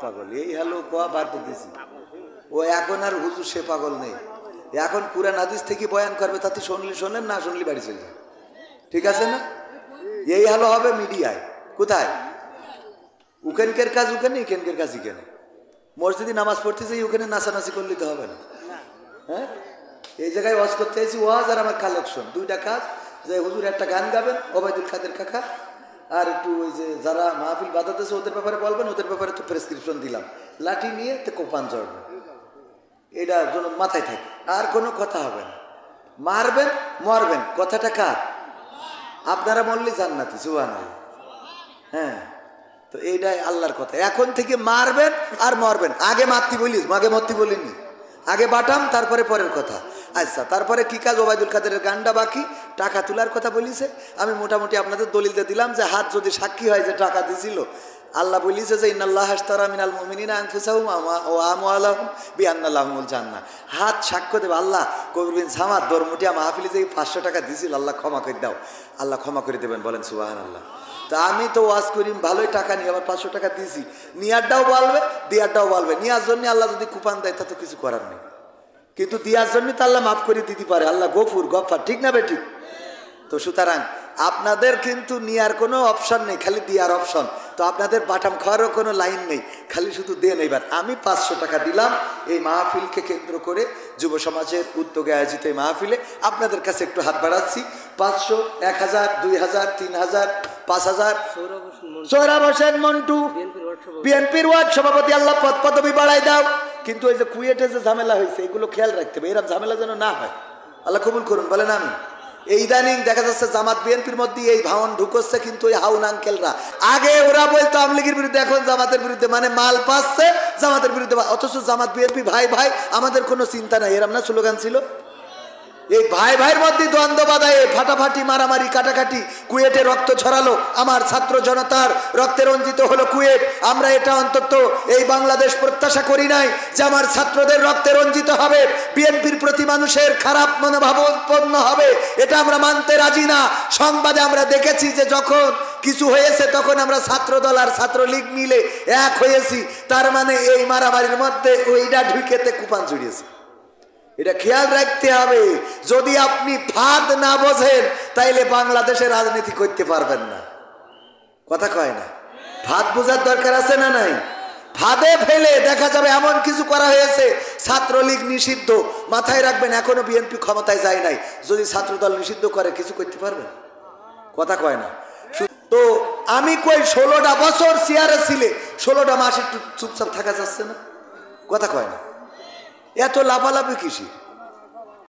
পাগল এই হ্যালো কোয়া বাদ দিয়েছি। ও এখন আর হুজুর সে পাগল নেই, এখন কুরআন হাদিস থেকে বয়ান করবে, তাতে শুনলি শোনেন, না শুনলি বাড়ি চলে যান। ঠিক আছে না? এই হ্যালো হবে মিডিয়ায়। কোথায়? উকেনকের কাজ উকেনে, ইকেনকের কাজ ইকেনে। মসজিদে নামাজ পড়তে যাই ওখানে নাচানাচি করলে তো হবে না। হ্যাঁ, এই জায়গায় ওয়াজ করতে এসেছি, ওয়াজ আর আমার কালেকশন, দুইটা কাজ। যে হুজুর একটা গান গাবেন, ওবায়দুল কাদের কাকা, আর একটু ওই যে যারা মাহফিল বাঁধাতেছে ওদের ব্যাপারে বলবেন, ওদের ব্যাপারে তো প্রেসক্রিপশন দিলাম, লাঠি নিয়ে তো কোপান চড়বেন, এটা যেন মাথায় থাকে, আর কোনো কথা হবে না। মারবেন মরবেন, কথাটা কার? আপনারা মরলে জান্নাতি, সুবহানাল্লাহ। হ্যাঁ, তো এইটাই আল্লাহর কথা। এখন থেকে মারবেন আর মরবেন। আগে মারতি বলিস, আগে মরতি বলিনি, আগে বাটাম তারপরে পরের কথা। আচ্ছা, তারপরে কি কাজ? ওবায়দুল কাদেরের গানটা বাকি, টাকা তোলার কথা বলিছে। আমি মোটামুটি আপনাদের দলিলতে দিলাম যে হাত যদি সাক্ষী হয় যে টাকা দিছিল, আল্লাহ বলিছে যে ইন্নাল্লাহ আশতারা মিনাল মুমিনিনা আনফুসাহুম ওয়া আমওয়ালাহুম বিআন্না লাহুমুল জান্নাহ। হাত সাক্ষ্য দেবে, আল্লাহ কবির বিন জামাত দরমুটিয়া মাহফিলে যে 500 টাকা দিছিল, আল্লাহ ক্ষমা করে দাও। আল্লাহ ক্ষমা করে দেবেন, বলেন সুবহানাল্লাহ। তা আমি তো ওয়াজ করি ভালোই টাকা নিয়ে, আবার 500 টাকা দিয়েছি, নিয়ারটাও বলবে দিয়ারটাও বলবে। নিয়ার জন্য আল্লাহ যদি কুপান দেয় তা তো কিছু করার নেই, কিন্তু দিয়ার জন্য তো আল্লাহ মাফ করে দিতে পারে। আল্লাহ গফুর গফার, ঠিক না বেঠিক? তো সুতরাং আপনাদের কিন্তু নিয়ার কোনো অপশন নেই, খালি দিয়ার অপশন। তো আপনাদের বাটাম খাওয়ারও কোনো লাইন নেই, খালি শুধু দেন। এবার আমি 500 টাকা দিলাম এই মাহফিলকে কেন্দ্র করে, যুব সমাজের উদ্যোগে আয়োজিত এই মাহফিলে আপনাদের কাছে একটু হাত বাড়াচ্ছি। 500, 1000, 2000, 3000, 5000। সোহরাব হোসেন মন্টু, বিএনপির ওয়ার্ড সভাপতি, আল্লাহ পদ পদবি বাড়াই দাও। কিন্তু ওই যে কুয়েটে যে ঝামেলা হয়েছে, এগুলো খেয়াল রাখতে হবে, এরকম ঝামেলা যেন না হয়। আল্লাহ কবুল করুন, বলেন আমি। এই ইদানিং দেখা যাচ্ছে জামাত বিএনপির মধ্যে এই ভাওয়ান ঢুকছে, কিন্তু ওই হাউন আঙ্কেলরা, আগে ওরা বলতো আওয়ামী লীগের বিরুদ্ধে, এখন জামাতের বিরুদ্ধে, মানে মাল পাচ্ছে জামাতের বিরুদ্ধে। অথচ জামাত বিএনপি ভাই ভাই, আমাদের কোনো চিন্তা নাই, এরম না স্লোগান ছিল? এই ভাই ভাইয়ের মধ্যে দ্বন্দ্ব বাধায় ফাটাফাটি, মারামারি, কাটাকাটি, কুয়েটে রক্ত ছড়ালো, আমার ছাত্র জনতার রক্তে রঞ্জিত হলো কুয়েট। আমরা এটা অন্তত এই বাংলাদেশ প্রত্যাশা করি নাই যে আমার ছাত্রদের রক্তে রঞ্জিত হবে, বিএনপির প্রতি মানুষের খারাপ মনোভাব উৎপন্ন হবে, এটা আমরা মানতে রাজি না। সংবাদে আমরা দেখেছি যে যখন কিছু হয়েছে তখন আমরা ছাত্রদল আর ছাত্রলীগ মিলে এক হয়েছি, তার মানে এই মারামারির মধ্যে ওইটা ঢুকেতে কুপান জড়িয়েছে। এটা খেয়াল রাখতে হবে। যদি আপনি ফাঁদ না বোঝেন তাইলে বাংলাদেশে রাজনীতি করতে পারবেন না। কথা কয় না? ফাঁদ বোঝার দরকার আছে না নাই? ফাঁদে ফেলে দেখা যাবে এমন কিছু করা হয়েছে, ছাত্রলীগ নিষিদ্ধ, মাথায় রাখবেন এখনো বিএনপি ক্ষমতায় যায় নাই। যদি ছাত্রদল নিষিদ্ধ করে কিছু করতে পারবেন? কথা কয় না? তো আমি কই 16টা বছর চেয়ারে ছিলে, 16টা মাস একটু চুপচাপ থাকা যাচ্ছে না? কথা কয় না? এত লাফালাফি কিসি?